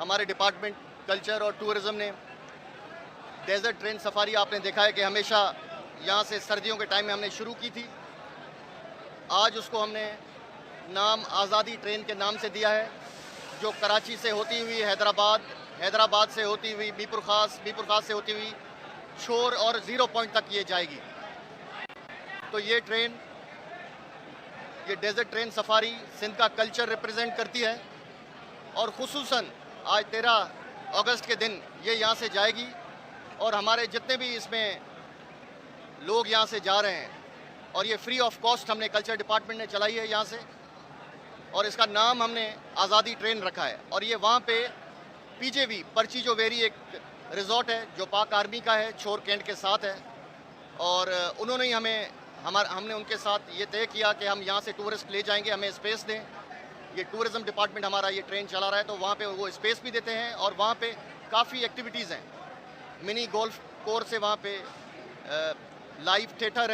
हमारे department culture और tourism ने डेज़र्ट ट्रेन सफारी आपने देखा है कि हमेशा यहाँ से सर्दियों के टाइम में हमने शुरू की थी। आज उसको हमने नाम आज़ादी ट्रेन के नाम से दिया है, जो कराची से होती हुई हैदराबाद, हैदराबाद से होती हुई मीरपुर खास से होती हुई शोर और ज़ीरो पॉइंट तक ये जाएगी। तो ये ट्रेन, ये डेज़र्ट ट्रेन सफारी सिंध का कल्चर रिप्रेजेंट करती है और ख़ुसूसन आज 13 अगस्त के दिन ये यहाँ से जाएगी और हमारे जितने भी इसमें लोग यहाँ से जा रहे हैं, और ये फ्री ऑफ कॉस्ट हमने कल्चर डिपार्टमेंट ने चलाई है यहाँ से, और इसका नाम हमने आज़ादी ट्रेन रखा है। और ये वहाँ पे पीजेवी पर्चीजो वेरी एक रिज़ॉर्ट है जो पाक आर्मी का है, छोर कैंट के साथ है, और उन्होंने ही हमने उनके साथ ये तय किया कि हम यहाँ से टूरिस्ट ले जाएंगे, हमें स्पेस दें। ये टूरिज़्म डिपार्टमेंट हमारा ये ट्रेन चला रहा है, तो वहाँ पे वो स्पेस भी देते हैं और वहाँ पे काफ़ी एक्टिविटीज़ हैं। मिनी गोल्फ कोर्स है वहाँ पे, लाइव थिएटर है।